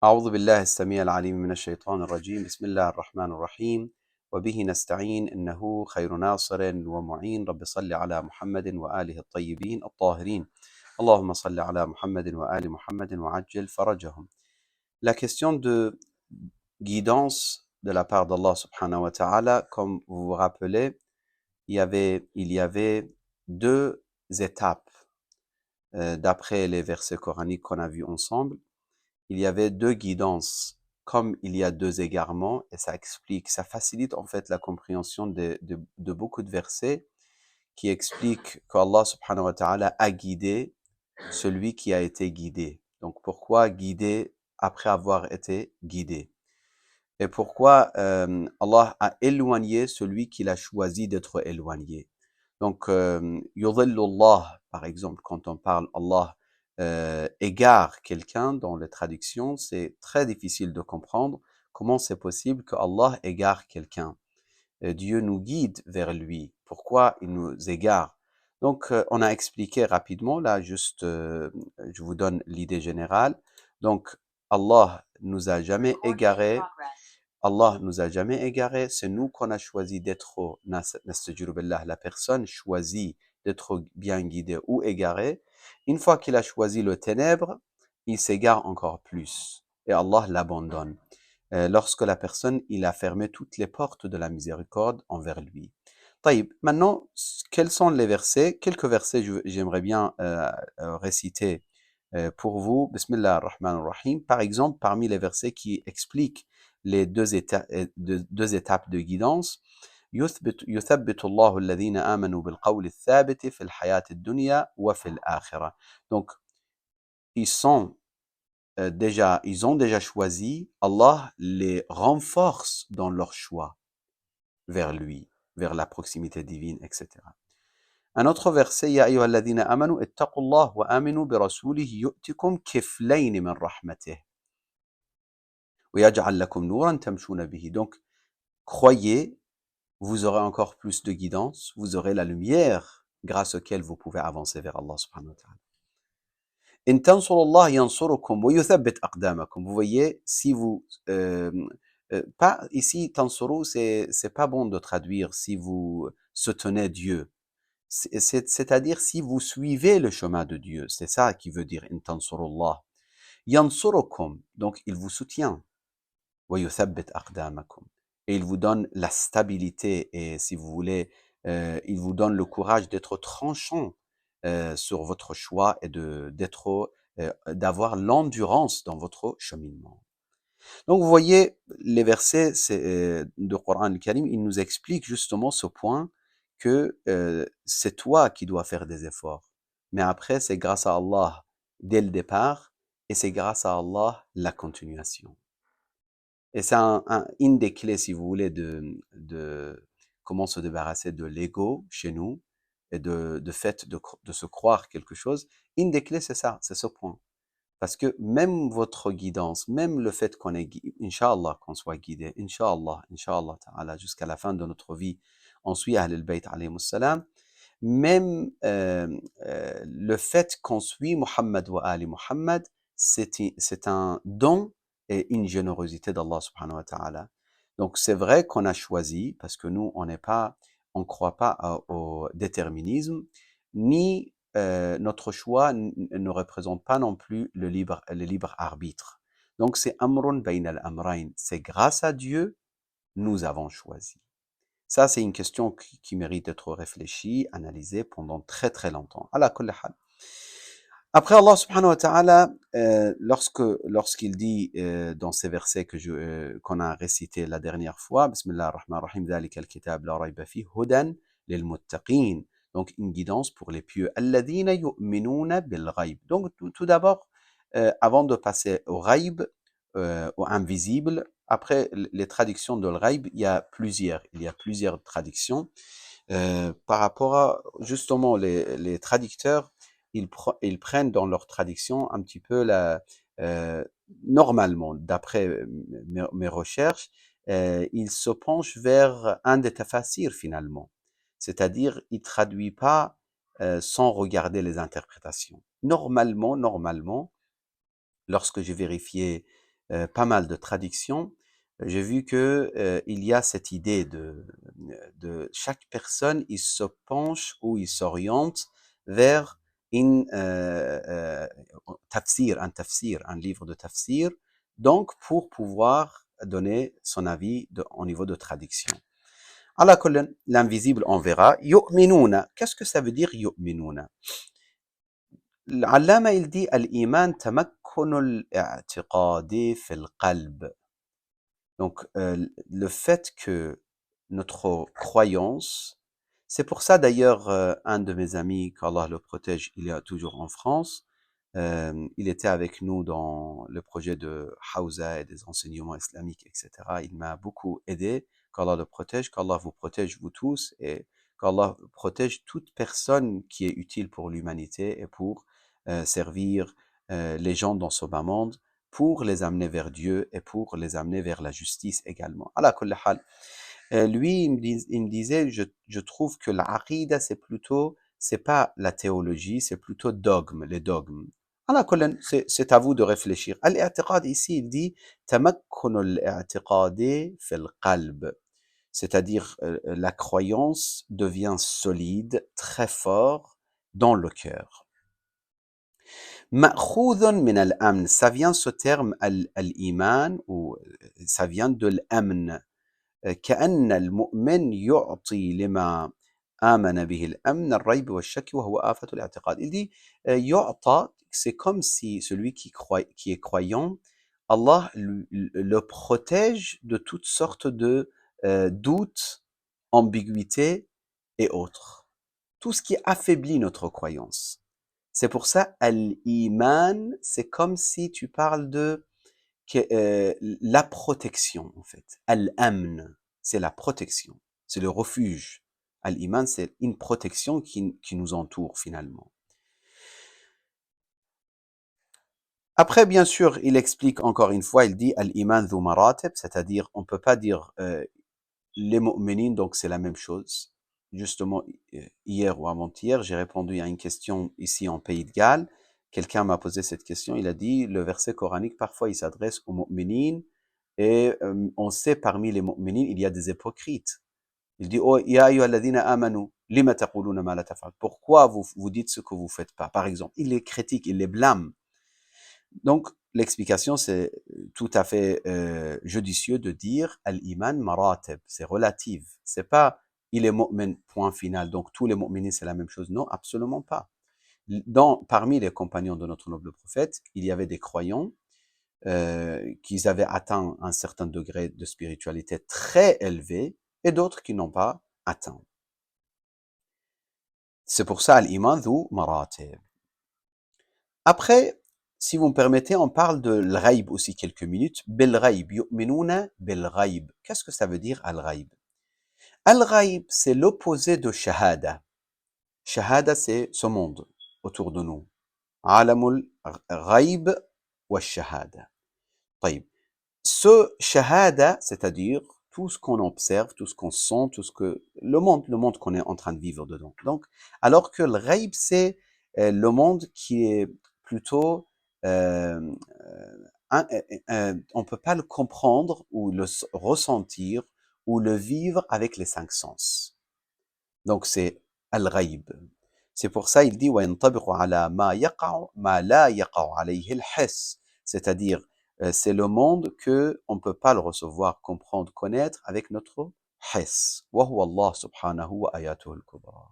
أعوذ بالله السميع العليم من الشيطان الرجيم بسم الله الرحمن الرحيم وبه نستعين إنه خير ناصر ومعين رب صل على محمد وآله الطيبين الطاهرين اللهم صل على محمد وآل محمد وعجل فرجهم. La question de guidance de la part d'Allah subhanahu wa ta'ala, comme vous vous rappelez, il y avait deux étapes d'après les versets coraniques qu'on a vus ensemble. Il y avait deux guidances, comme il y a deux égarements, et ça explique, ça facilite en fait la compréhension de beaucoup de versets qui expliquent qu'Allah subhanahu wa ta'ala a guidé celui qui a été guidé. Donc pourquoi guider après avoir été guidé? Et pourquoi Allah a éloigné celui qu'il a choisi d'être éloigné? Donc, yudhillullah, par exemple, quand on parle Allah égare quelqu'un dans les traductions, c'est très difficile de comprendre comment c'est possible que Allah égare quelqu'un. Dieu nous guide vers lui. Pourquoi il nous égare? Donc, on a expliqué rapidement, là, juste, je vous donne l'idée générale. Donc, Allah nous a jamais égarés. Allah nous a jamais égarés, c'est nous qu'on a choisi d'être, la personne choisit d'être bien guidée ou égarée. Une fois qu'il a choisi le ténèbre, il s'égare encore plus et Allah l'abandonne. Lorsque la personne, il a fermé toutes les portes de la miséricorde envers lui. طيب, maintenant, quels sont les versets? Quelques versets j'aimerais bien réciter pour vous. Bismillah ar-Rahman ar-Rahim. Par exemple, parmi les versets qui expliquent les deux étapes de guidance, يثبت الله الذين آمنوا بالقول الثابت في الحياة الدنيا وفي الآخرة. Donc, ils ont déjà choisi, Allah les renforce dans leur choix vers lui, vers la proximité divine, etc. Un autre verset, يا أيها الذين آمنوا اتقوا الله وآمنوا برسوله يؤتكم كفلين من رحمته ويجعل لكم نورا تمشون به. Donc, croyez, vous aurez encore plus de guidance, vous aurez la lumière grâce auquel vous pouvez avancer vers Allah subhanahu wa ta'ala. إن تنصروا الله ينصركم ويثبت أقدامكم. Vous voyez, si vous pas ici تنصروا, c'est pas bon de traduire si vous soutenez Dieu. C'est-à-dire si vous suivez le chemin de Dieu, c'est ça qui veut dire إن تنصروا الله. ينصركم, donc il vous soutient. ويثبت أقدامكم. Et il vous donne la stabilité et si vous voulez, il vous donne le courage d'être tranchant sur votre choix et d'avoir l'endurance dans votre cheminement. Donc vous voyez, les versets de Coran al-Karim, ils nous expliquent justement ce point que c'est toi qui dois faire des efforts. Mais après, c'est grâce à Allah dès le départ et c'est grâce à Allah la continuation. Et c'est une des clés, si vous voulez, de comment se débarrasser de l'ego chez nous et de fait de se croire quelque chose. Une des clés, c'est ça, c'est ce point. Parce que même votre guidance, même le fait qu'on est, Inch'Allah, qu'on soit guidé, Inch'Allah ta'ala, jusqu'à la fin de notre vie, on suit Ahl al-Bayt alayhimus salam, même le fait qu'on suit Muhammad wa Ali Muhammad, c'est un don et une générosité d'Allah subhanahu wa ta'ala. Donc c'est vrai qu'on a choisi, parce que nous, on croit pas au déterminisme, ni notre choix ne représente pas non plus le libre arbitre. Donc c'est amrun bayn al-amrayn, c'est grâce à Dieu, nous avons choisi. Ça, c'est une question qui mérite d'être réfléchie, analysée pendant très très longtemps. Ala kulli hal. Après, Allah subhanahu wa ta'ala, lorsqu'il dit dans ces versets qu'on a récités la dernière fois, Bismillah ar-Rahman ar-Rahim, ذَلِكَ الْكِتَابُ لَا رَيْبَ فِيهِ هُدًى لِلْمُتَّقِينَ. Donc, une guidance pour les pieux. الَّذِينَ يُؤْمِنُونَ بِالْغَيْبِ. Donc, tout d'abord, avant de passer au ghaib, au invisible, après les traductions de l'ghaib, il y a plusieurs traductions. Par rapport à, justement, les traducteurs, ils prennent dans leur traduction un petit peu normalement, d'après mes recherches, ils se penchent vers un des tafasirs finalement. C'est-à-dire, ils traduisent pas sans regarder les interprétations. Normalement, lorsque j'ai vérifié pas mal de traductions, j'ai vu que il y a cette idée de chaque personne, il se penche ou il s'oriente vers une tafsir, un livre de tafsir, donc pour pouvoir donner son avis au niveau de traduction. على كل l'invisible on verra. يؤمنون, qu'est-ce que ça veut dire يؤمنون? العلامة il dit الإيمان تمكن الاعتقاد في القلب. Donc, le fait que notre croyance, c'est pour ça d'ailleurs, un de mes amis, qu'Allah le protège, il est toujours en France, il était avec nous dans le projet de Hawza et des enseignements islamiques, etc. Il m'a beaucoup aidé, qu'Allah le protège, qu'Allah vous protège vous tous, et qu'Allah protège toute personne qui est utile pour l'humanité et pour servir les gens dans ce bas monde, pour les amener vers Dieu et pour les amener vers la justice également. Ala kulli hal. Lui, il me disait, je trouve que l'aqida, c'est pas la théologie, c'est plutôt dogme, les dogmes. Ala kulli, c'est à vous de réfléchir. Al-i'tiqad ici, il dit, tamakkun al-i'tiqadi fil qalb. C'est-à-dire, la croyance devient solide, très fort dans le cœur. مأخوذ من الأمن, ça vient ce terme الإيمان, ou ça vient de l'amn. كأن المؤمن يعطي لما آمن به الأمن الريب والشك وهو آفة الاعتقاد. Il dit يعطى, c'est comme si celui qui est croyant, Allah le protège de toutes sortes de doutes, ambiguïtés et autres. Tout ce qui affaiblit notre croyance. C'est pour ça, al-iman, c'est comme si tu parles de la protection, en fait. Al-amn, c'est la protection, c'est le refuge. Al-iman, c'est une protection qui nous entoure finalement. Après, bien sûr, il explique encore une fois, il dit al-iman dhu maratib, c'est-à-dire on peut pas dire les mu'minin, donc c'est la même chose. Justement, hier ou avant-hier, j'ai répondu à une question ici en Pays de Galles. Quelqu'un m'a posé cette question, il a dit, le verset coranique, parfois il s'adresse aux mu'minin, et on sait parmi les mu'minin, il y a des hypocrites. Il dit, oh, ya ayyuhalladhina amanu, lima taquluna ma la taf'al. Pourquoi vous dites ce que vous faites pas? Par exemple, il les critique, il les blâme. Donc, l'explication, c'est tout à fait judicieux de dire al-iman maratib, c'est relatif. C'est pas il est mu'min, point final. Donc, tous les mu'minins, c'est la même chose. Non, absolument pas. Parmi les compagnons de notre noble prophète, il y avait des croyants qui avaient atteint un certain degré de spiritualité très élevé et d'autres qui n'ont pas atteint. C'est pour ça al-iman dhu maratib. Après, si vous me permettez, on parle de l'ghaib aussi quelques minutes. Bil-ghaib, yu'minuna bil-ghaib. Qu'est-ce que ça veut dire al-ghaib? Al-ghaib, c'est l'opposé de shahada. Shahada, c'est ce monde autour de nous. Alamul ghaib wa shahada. طيب. Ce shahada, c'est-à-dire tout ce qu'on observe, tout ce qu'on sent, tout ce que le monde qu'on est en train de vivre dedans. Donc, alors que le ghaib, c'est le monde qui est plutôt on peut pas le comprendre ou le ressentir ou le vivre avec les 5 sens. Donc c'est al-ghaib. C'est pour ça il dit وينطبق على ما يقع ما لا يقع عليه الحس, c'est-à-dire c'est le monde que on peut pas le recevoir, comprendre, connaître avec notre his. وهو الله سبحانه وآياته الكبرى.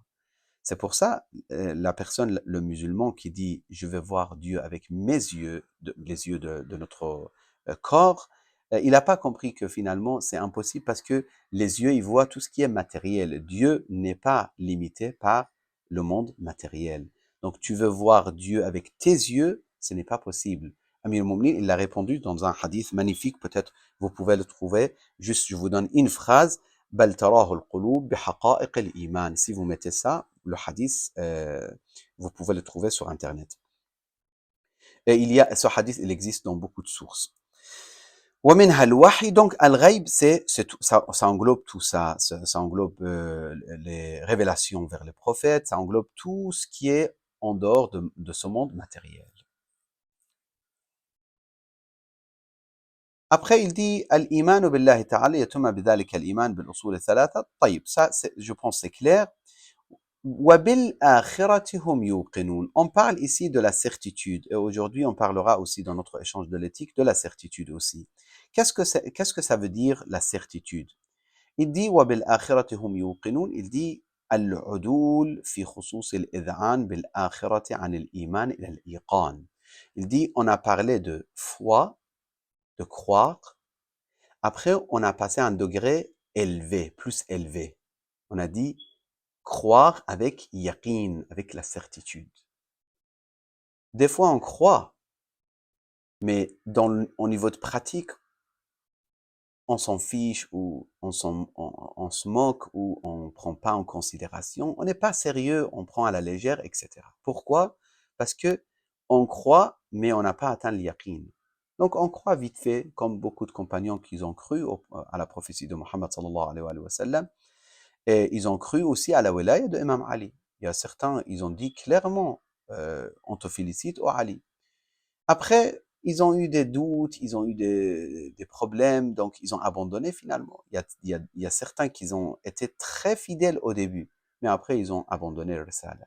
C'est pour ça, la personne, le musulman qui dit « je vais voir Dieu avec mes yeux, les yeux de notre corps », il n'a pas compris que finalement c'est impossible parce que les yeux, ils voient tout ce qui est matériel. Dieu n'est pas limité par le monde matériel. Donc tu veux voir Dieu avec tes yeux, ce n'est pas possible. Amir al-Mu'minin, il a répondu dans un hadith magnifique, peut-être vous pouvez le trouver. Juste, je vous donne une phrase. بل تراه القلوب بحقائق الإيمان. Si vous mettez ça, le hadith, vous pouvez le trouver sur Internet. Et ce hadith, il existe dans beaucoup de sources. ومنها الوحي, donc al-ghaib, ça englobe tout ça, ça englobe les révélations vers les prophètes, ça englobe tout ce qui est en dehors de ce monde matériel. Après, il dit Al-Iman billahi ta'ala yatuma bidhalika al-iman bil usul thalatha. طيب, ça, je pense c'est clair. وَبِالْآخِرَةِ هُمْ يُوقِنُونَ. On parle ici de la certitude. Et aujourd'hui, on parlera aussi dans notre échange de l'éthique de la certitude aussi. Qu'est-ce que ça veut dire la certitude? Il dit وَبِالْآخِرَةِ هُمْ يُوقِنُونَ. Il dit العدول في خصوص الإذعان بالآخرة عن الإيمان إلى الإيقان. Il dit on a parlé de foi, de croire. Après, on a passé à un degré élevé, plus élevé. On a dit croire avec yaqin, avec la certitude. Des fois, on croit, mais au niveau de pratique, on s'en fiche ou on se moque ou on ne prend pas en considération. On n'est pas sérieux, on prend à la légère, etc. Pourquoi? Parce que on croit, mais on n'a pas atteint le yaqin. Donc, on croit vite fait, comme beaucoup de compagnons qui ont cru à la prophétie de Mohammed sallallahu alayhi wa sallam, et ils ont cru aussi à la wilaya de Imam Ali. Il y a certains, ils ont dit clairement, on te félicite, oh Ali. Après, ils ont eu des doutes, ils ont eu des problèmes, donc ils ont abandonné finalement. Il y a certains qui ont été très fidèles au début, mais après ils ont abandonné le risala.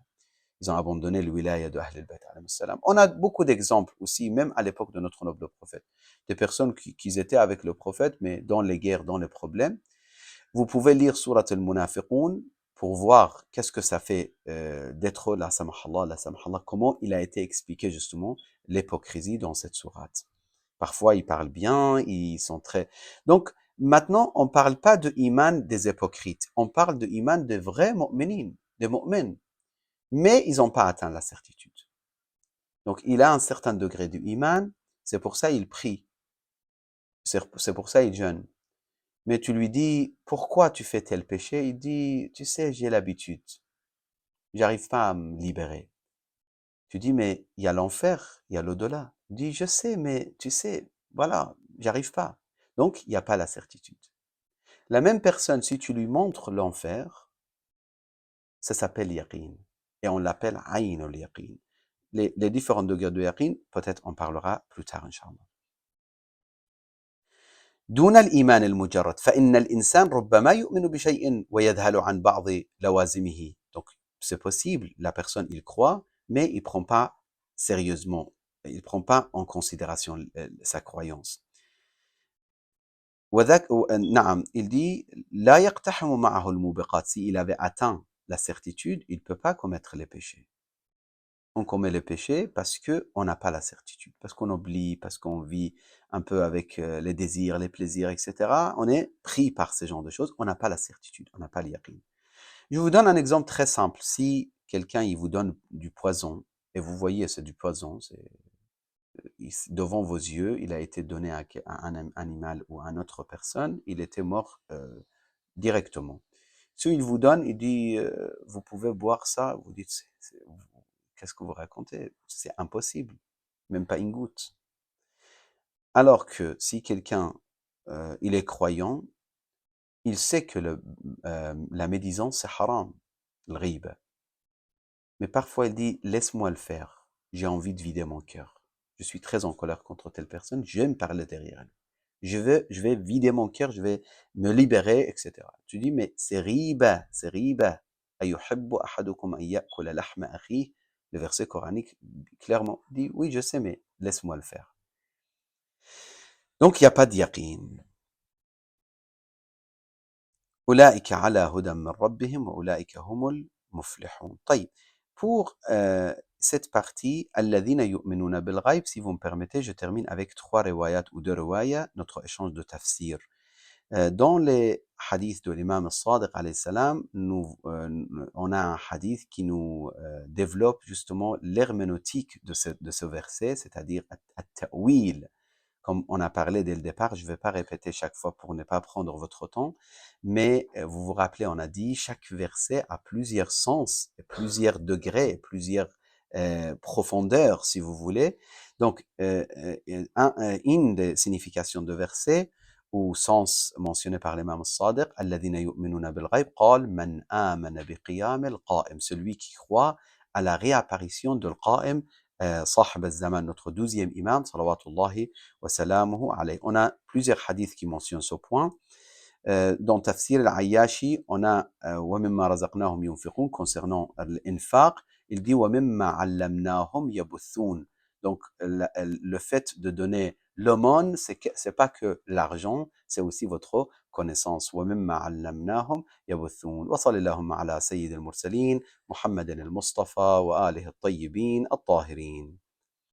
Ils ont abandonné le wilaya de Ahl al-Bayt alayhi salam. On a beaucoup d'exemples aussi, même à l'époque de notre noble prophète. Des personnes qui étaient avec le prophète, mais dans les guerres, dans les problèmes. Vous pouvez lire Surat al-Munafiqun pour voir qu'est-ce que ça fait d'être la samahallah, comment il a été expliqué justement l'hypocrisie dans cette sourate. Parfois, ils parlent bien, ils sont très... Donc, maintenant, on ne parle pas de iman des hypocrites, on parle de iman des vrais mu'minin, des mu'min. Mais ils n'ont pas atteint la certitude. Donc, il a un certain degré de iman, c'est pour ça il prie, c'est pour ça il jeûne. Mais tu lui dis, pourquoi tu fais tel péché? Il dit, tu sais, j'ai l'habitude. J'arrive pas à me libérer. Tu dis, mais il y a l'enfer, il y a l'au-delà. Il dit, je sais, mais tu sais, voilà, j'arrive pas. Donc, il n'y a pas la certitude. La même personne, si tu lui montres l'enfer, ça s'appelle yaqin. Et on l'appelle ayn al-yaqin. Les différents degrés de yaqin, peut-être on parlera plus tard, Inch'Allah. دون الإيمان المجرد فإن الإنسان ربما يؤمن بشيء ويذهل عن بعض لوازمه. Donc, c'est possible, la personne, il croit, mais il ne prend pas sérieusement, il ne prend pas en considération sa croyance. نعم, il dit, لا يقتحم معه الموبقات. S'il avait atteint la certitude, il ne peut pas commettre les péchés. On commet les péchés parce qu'on n'a pas la certitude, parce qu'on oublie, parce qu'on vit un peu avec les désirs, les plaisirs, etc. On est pris par ce genre de choses, on n'a pas la certitude, on n'a pas l'yaqin. Je vous donne un exemple très simple. Si quelqu'un il vous donne du poison, et vous voyez c'est du poison, c'est devant vos yeux, il a été donné à un animal ou à une autre personne, il était mort directement. Si il vous donne, il dit, vous pouvez boire ça, vous dites, qu'est-ce que vous racontez? C'est impossible, même pas une goutte. Alors que si quelqu'un, il est croyant, il sait que la médisance, c'est haram, le riba. Mais parfois, il dit, laisse-moi le faire, j'ai envie de vider mon cœur. Je suis très en colère contre telle personne, j'aime parler derrière elle. Je vais vider mon cœur, je vais me libérer, etc. Tu dis, mais c'est riba, c'est riba. أَيُحِبُّ أَحَدُكُمْ أَنْ يَأْكُلَ لَحْمَ أَخِيهِ. Le verset coranique clairement dit, oui, je sais, mais laisse-moi le faire. Donc, il n'y a pas de yaqin. أُولَٰئِكَ عَلَىٰ هُدًى مِّن رَّبِّهِمْ وَأُولَٰئِكَ هُمُ الْمُفْلِحُونَ. طيب. Pour cette partie, الَّذِينَ يُؤْمِنُونَ بِالْغَيْبِ, si vous me permettez, je termine avec 3 riwayat ou 2 riwayat, notre échange de tafsir. Dans les hadiths de l'imam al-Sadiq alayhi salam, on a un hadith qui nous développe justement l'herméneutique de ce verset, c'est-à-dire at-ta'wil. Comme on a parlé dès le départ, je ne vais pas répéter chaque fois pour ne pas prendre votre temps, mais vous vous rappelez, on a dit, chaque verset a plusieurs sens, plusieurs degrés, plusieurs profondeurs, si vous voulez. Donc, une des significations de verset, ou sens mentionné par l'imam al-Sadiq, الَّذِينَ يُؤْمِنُونَ بِالْغَيْبِ قال من آمن بقيام القائم, celui qui croit à la réapparition de l'qa'im, Sahib al-Zaman, notre 12e imam, salawatullahi wa salamuhu alayhi. On a plusieurs hadiths qui mentionnent ce point. Dans Tafsir al-Ayyashi, on a وَمِمَّا رَزَقْنَاهُمْ يُنْفِقُونَ concernant l'infaq, il dit وَمِمَّا عَلَّمْنَاهُمْ يَبُثُّونَ. Donc le fait de donner l'aumône, c'est pas que l'argent, c'est aussi votre connaissance. وَمِمَّا عَلَّمْنَاهُمْ يَبُثُّونَ. وصلى اللهم على سيد المرسلين محمد المصطفى وآله الطيبين الطاهرين.